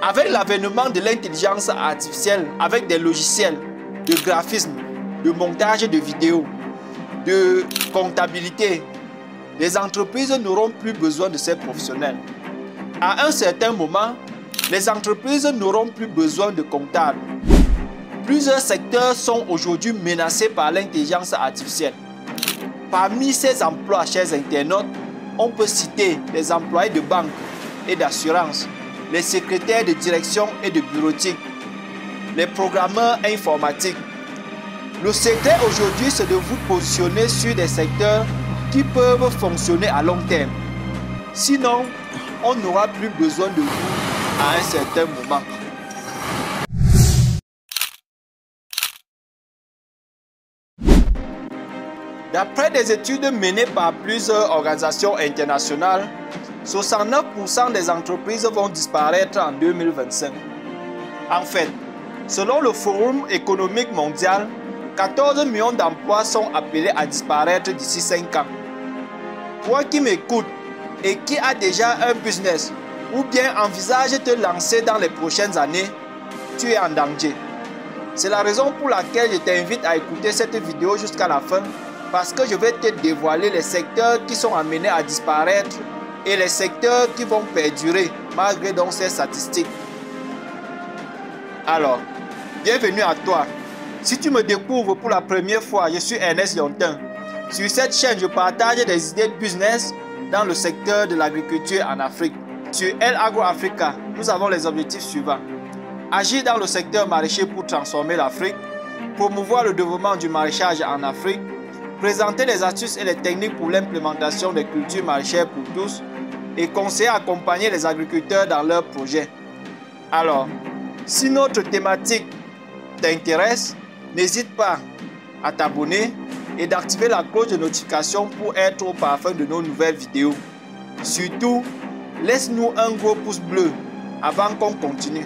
Avec l'avènement de l'intelligence artificielle, avec des logiciels de graphisme, de montage de vidéos, de comptabilité, les entreprises n'auront plus besoin de ces professionnels. À un certain moment, les entreprises n'auront plus besoin de comptables. Plusieurs secteurs sont aujourd'hui menacés par l'intelligence artificielle. Parmi ces emplois, chers internautes, on peut citer les employés de banque et d'assurance, les secrétaires de direction et de bureautique, les programmeurs informatiques. Le secret aujourd'hui, c'est de vous positionner sur des secteurs qui peuvent fonctionner à long terme. Sinon, on n'aura plus besoin de vous à un certain moment. D'après des études menées par plusieurs organisations internationales, 69% des entreprises vont disparaître en 2025. En fait, selon le Forum économique mondial, 14 millions d'emplois sont appelés à disparaître d'ici 5 ans. Toi qui m'écoutes et qui as déjà un business ou bien envisage de te lancer dans les prochaines années, tu es en danger. C'est la raison pour laquelle je t'invite à écouter cette vidéo jusqu'à la fin, parce que je vais te dévoiler les secteurs qui sont amenés à disparaître et les secteurs qui vont perdurer malgré donc ces statistiques. Alors, bienvenue à toi. Si tu me découvres pour la première fois, je suis Ernest Yontin. Sur cette chaîne, je partage des idées de business dans le secteur de l'agriculture en Afrique. Sur El Agro Africa, nous avons les objectifs suivants. Agir dans le secteur maraîcher pour transformer l'Afrique, promouvoir le développement du maraîchage en Afrique, présenter les astuces et les techniques pour l'implémentation des cultures maraîchères pour tous et conseiller à accompagner les agriculteurs dans leurs projets. Alors, si notre thématique t'intéresse, n'hésite pas à t'abonner et d'activer la cloche de notification pour être au parfum de nos nouvelles vidéos. Surtout, laisse-nous un gros pouce bleu avant qu'on continue.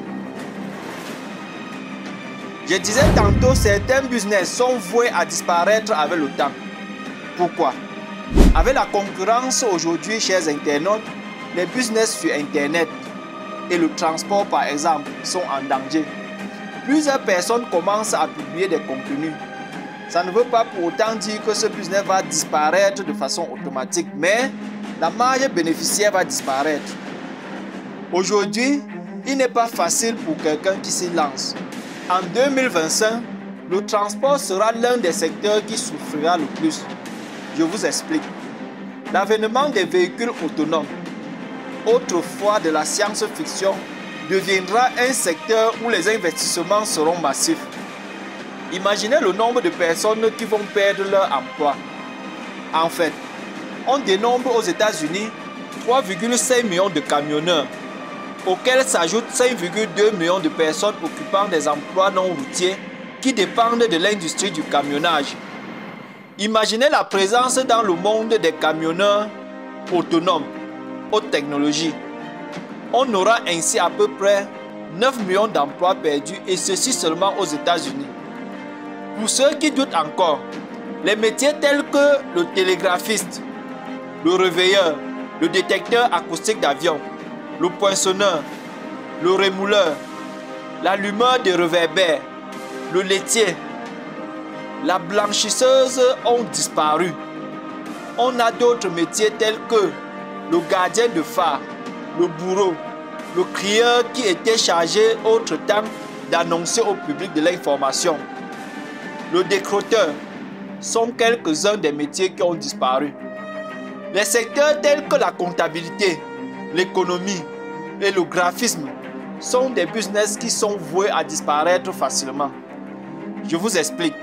Je disais tantôt, certains business sont voués à disparaître avec le temps. Pourquoi? Avec la concurrence aujourd'hui, chers internautes, les business sur Internet et le transport par exemple sont en danger. Plusieurs personnes commencent à publier des contenus. Ça ne veut pas pour autant dire que ce business va disparaître de façon automatique, mais la marge bénéficiaire va disparaître. Aujourd'hui, il n'est pas facile pour quelqu'un qui s'y lance. En 2025, le transport sera l'un des secteurs qui souffrira le plus. Je vous explique. L'avènement des véhicules autonomes, autrefois de la science-fiction, deviendra un secteur où les investissements seront massifs. Imaginez le nombre de personnes qui vont perdre leur emploi. En fait, on dénombre aux États-Unis 3,5 millions de camionneurs, auxquels s'ajoutent 5,2 millions de personnes occupant des emplois non routiers qui dépendent de l'industrie du camionnage. Imaginez la présence dans le monde des camionneurs autonomes, haute technologie. On aura ainsi à peu près 9 millions d'emplois perdus et ceci seulement aux États-Unis. Pour ceux qui doutent encore, les métiers tels que le télégraphiste, le réveilleur, le détecteur acoustique d'avion, le poinçonneur, le rémouleur, l'allumeur de réverbères, le laitier, la blanchisseuse ont disparu. On a d'autres métiers tels que le gardien de phare, le bourreau, le crieur qui était chargé autre-temps d'annoncer au public de l'information. Le décroteur sont quelques-uns des métiers qui ont disparu. Les secteurs tels que la comptabilité, l'économie et le graphisme sont des business qui sont voués à disparaître facilement. Je vous explique.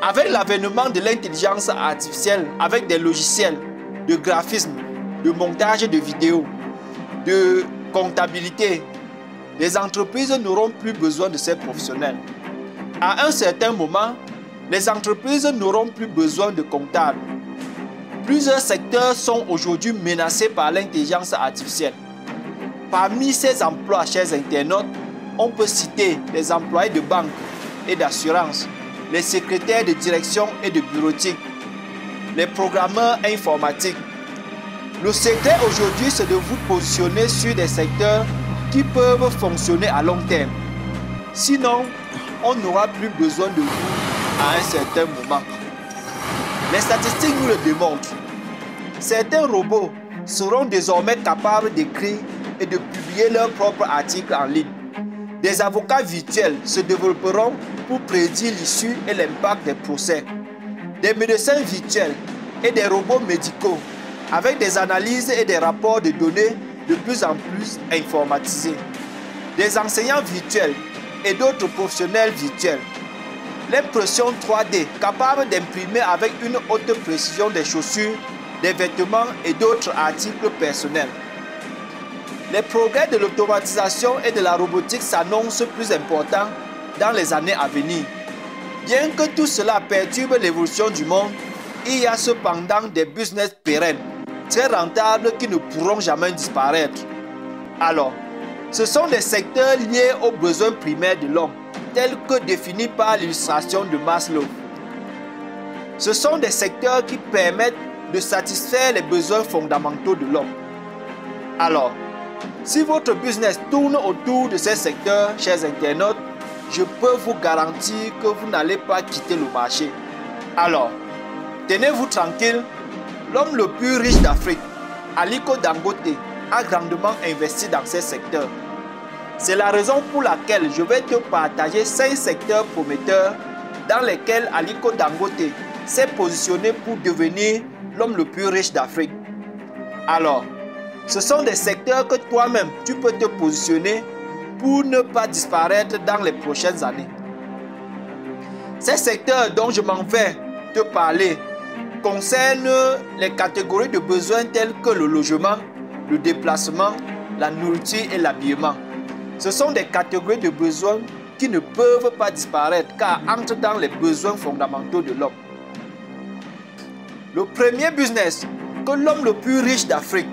Avec l'avènement de l'intelligence artificielle, avec des logiciels de graphisme, de montage de vidéos, de comptabilité, les entreprises n'auront plus besoin de ces professionnels. À un certain moment, les entreprises n'auront plus besoin de comptables. Plusieurs secteurs sont aujourd'hui menacés par l'intelligence artificielle. Parmi ces emplois, chers internautes, on peut citer les employés de banque et d'assurance, les secrétaires de direction et de bureautique, les programmeurs informatiques. Le secret aujourd'hui, c'est de vous positionner sur des secteurs qui peuvent fonctionner à long terme. Sinon, on n'aura plus besoin de vous à un certain moment. Les statistiques nous le démontrent. Certains robots seront désormais capables d'écrire et de publier leurs propres articles en ligne. Des avocats virtuels se développeront pour prédire l'issue et l'impact des procès. Des médecins virtuels et des robots médicaux avec des analyses et des rapports de données de plus en plus informatisés. Des enseignants virtuels et d'autres professionnels virtuels. L'impression 3D capable d'imprimer avec une haute précision des chaussures, des vêtements et d'autres articles personnels. Les progrès de l'automatisation et de la robotique s'annoncent plus importants dans les années à venir. Bien que tout cela perturbe l'évolution du monde, il y a cependant des business pérennes, très rentables qui ne pourront jamais disparaître. Alors, ce sont des secteurs liés aux besoins primaires de l'homme, tels que définis par l'illustration de Maslow. Ce sont des secteurs qui permettent de satisfaire les besoins fondamentaux de l'homme. Alors, si votre business tourne autour de ces secteurs, chers internautes, je peux vous garantir que vous n'allez pas quitter le marché. Alors, tenez-vous tranquille, l'homme le plus riche d'Afrique, Aliko Dangote, a grandement investi dans ces secteurs. C'est la raison pour laquelle je vais te partager 5 secteurs prometteurs dans lesquels Aliko Dangote s'est positionné pour devenir l'homme le plus riche d'Afrique. Alors, ce sont des secteurs que toi-même tu peux te positionner pour ne pas disparaître dans les prochaines années. Ces secteurs dont je m'en vais te parler concernent les catégories de besoins tels que le logement, le déplacement, la nourriture et l'habillement. Ce sont des catégories de besoins qui ne peuvent pas disparaître car entrent dans les besoins fondamentaux de l'homme. Le premier business que l'homme le plus riche d'Afrique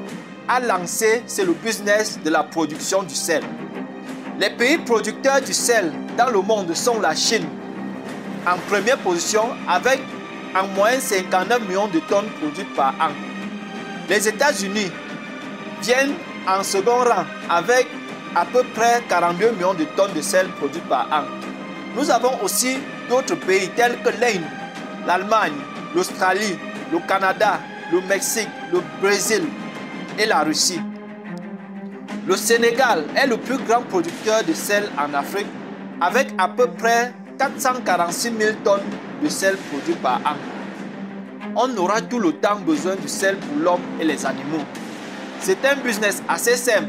a lancé, c'est le business de la production du sel. Les pays producteurs du sel dans le monde sont la Chine en première position avec en moyenne 59 millions de tonnes produites par an. Les États-Unis viennent en second rang avec à peu près 42 millions de tonnes de sel produites par an. Nous avons aussi d'autres pays tels que l'Inde, l'Allemagne, l'Australie, le Canada, le Mexique, le Brésil et la Russie. Le Sénégal est le plus grand producteur de sel en Afrique avec à peu près 446 000 tonnes de sel produit par an. On aura tout le temps besoin du sel pour l'homme et les animaux. C'est un business assez simple.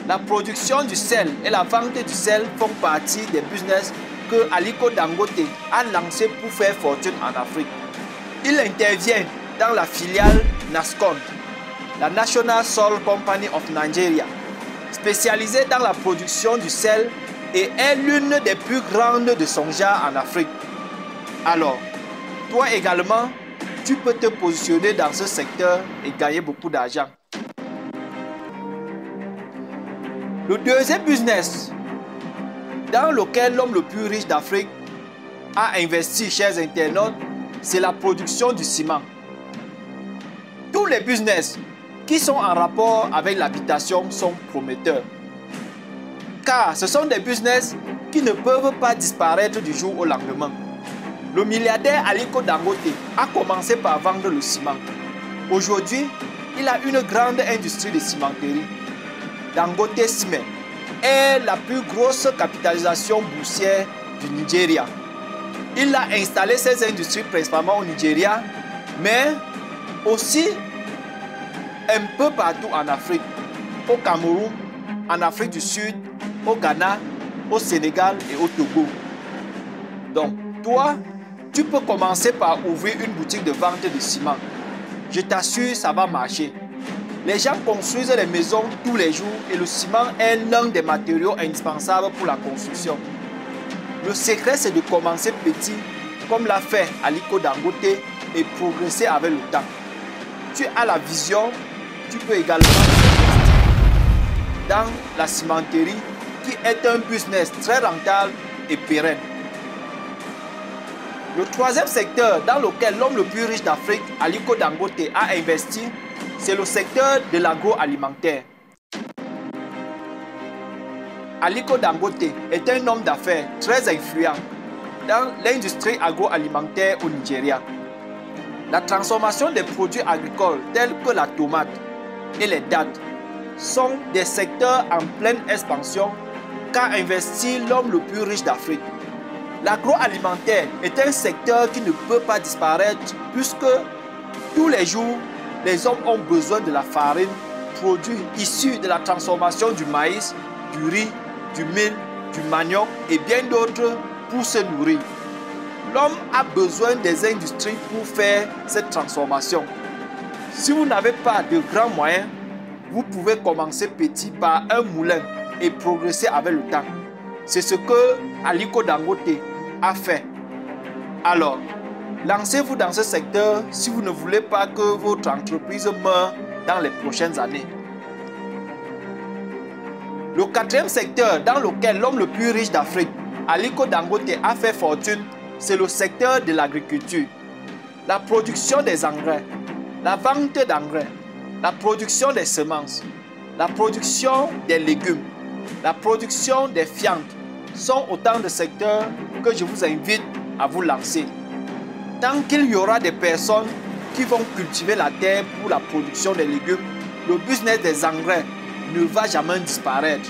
La production du sel et la vente du sel font partie des business que Aliko Dangote a lancé pour faire fortune en Afrique. Il intervient dans la filiale NASCON, la National Salt Company of Nigeria, spécialisée dans la production du sel et est l'une des plus grandes de son genre en Afrique. Alors, toi également, tu peux te positionner dans ce secteur et gagner beaucoup d'argent. Le deuxième business dans lequel l'homme le plus riche d'Afrique a investi, chers internautes, c'est la production du ciment. Tous les business qui sont en rapport avec l'habitation sont prometteurs. Car ce sont des business qui ne peuvent pas disparaître du jour au lendemain. Le milliardaire Aliko Dangote a commencé par vendre le ciment. Aujourd'hui, il a une grande industrie de cimenterie. Dangote Cement est la plus grosse capitalisation boursière du Nigeria. Il a installé ses industries principalement au Nigeria, mais aussi un peu partout en Afrique, au Cameroun, en Afrique du Sud, au Ghana, au Sénégal et au Togo. Donc, toi, tu peux commencer par ouvrir une boutique de vente de ciment. Je t'assure, ça va marcher. Les gens construisent les maisons tous les jours et le ciment est l'un des matériaux indispensables pour la construction. Le secret, c'est de commencer petit, comme l'a fait Aliko Dangote, et progresser avec le temps. Tu as la vision, tu peux également investir dans la cimenterie qui est un business très rentable et pérenne. Le troisième secteur dans lequel l'homme le plus riche d'Afrique, Aliko Dangote, a investi, c'est le secteur de l'agroalimentaire. Aliko Dangote est un homme d'affaires très influent dans l'industrie agroalimentaire au Nigeria. La transformation des produits agricoles tels que la tomate et les dattes sont des secteurs en pleine expansion qu'a investi l'homme le plus riche d'Afrique. L'agroalimentaire est un secteur qui ne peut pas disparaître puisque tous les jours, les hommes ont besoin de la farine, produit issus de la transformation du maïs, du riz, du mil, du manioc et bien d'autres pour se nourrir. L'homme a besoin des industries pour faire cette transformation. Si vous n'avez pas de grands moyens, vous pouvez commencer petit par un moulin et progresser avec le temps. C'est ce que Aliko Dangote a fait. Alors, lancez-vous dans ce secteur si vous ne voulez pas que votre entreprise meure dans les prochaines années. Le quatrième secteur dans lequel l'homme le plus riche d'Afrique, Aliko Dangote, a fait fortune, c'est le secteur de l'agriculture. La production des engrais, la vente d'engrais, la production des semences, la production des légumes, la production des fientes sont autant de secteurs que je vous invite à vous lancer. Tant qu'il y aura des personnes qui vont cultiver la terre pour la production des légumes, le business des engrais ne va jamais disparaître.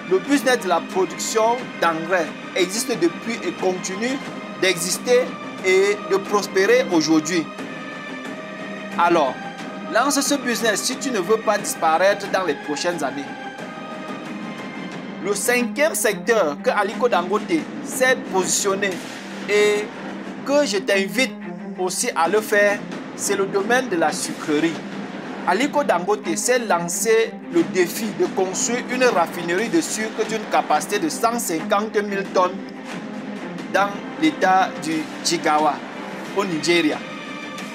Le business de la production d'engrais existe depuis et continue d'exister et de prospérer aujourd'hui. Alors, lance ce business si tu ne veux pas disparaître dans les prochaines années. Le cinquième secteur que Aliko Dangote s'est positionné et que je t'invite aussi à le faire, c'est le domaine de la sucrerie. Aliko Dangote s'est lancé le défi de construire une raffinerie de sucre d'une capacité de 150 000 tonnes dans l'état du Jigawa, au Nigeria.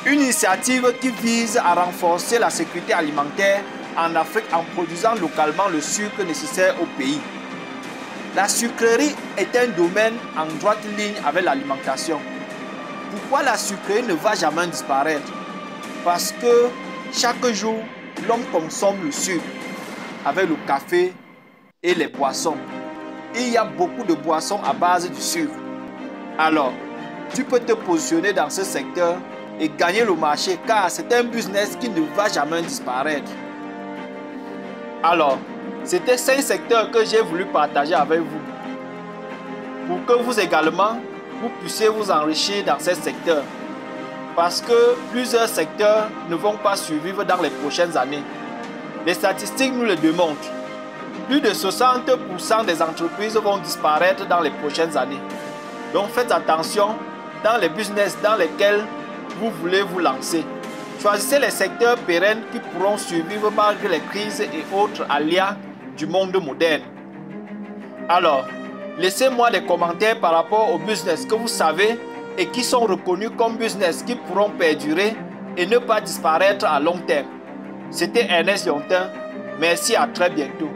Une initiative qui vise à renforcer la sécurité alimentaire en Afrique en produisant localement le sucre nécessaire au pays. La sucrerie est un domaine en droite ligne avec l'alimentation. Pourquoi la sucrerie ne va jamais disparaître? Parce que chaque jour, l'homme consomme le sucre avec le café et les boissons. Il y a beaucoup de boissons à base du sucre. Alors, tu peux te positionner dans ce secteur et gagner le marché car c'est un business qui ne va jamais disparaître. Alors, c'était 5 secteurs que j'ai voulu partager avec vous pour que vous également, vous puissiez vous enrichir dans ces secteurs. Parce que plusieurs secteurs ne vont pas survivre dans les prochaines années. Les statistiques nous le démontrent. Plus de 60% des entreprises vont disparaître dans les prochaines années. Donc faites attention dans les business dans lesquels vous voulez vous lancer. Choisissez les secteurs pérennes qui pourront survivre malgré les crises et autres aléas du monde moderne. Alors, laissez-moi des commentaires par rapport aux business que vous savez et qui sont reconnus comme business qui pourront perdurer et ne pas disparaître à long terme. C'était Ernest Yontin. Merci, à très bientôt.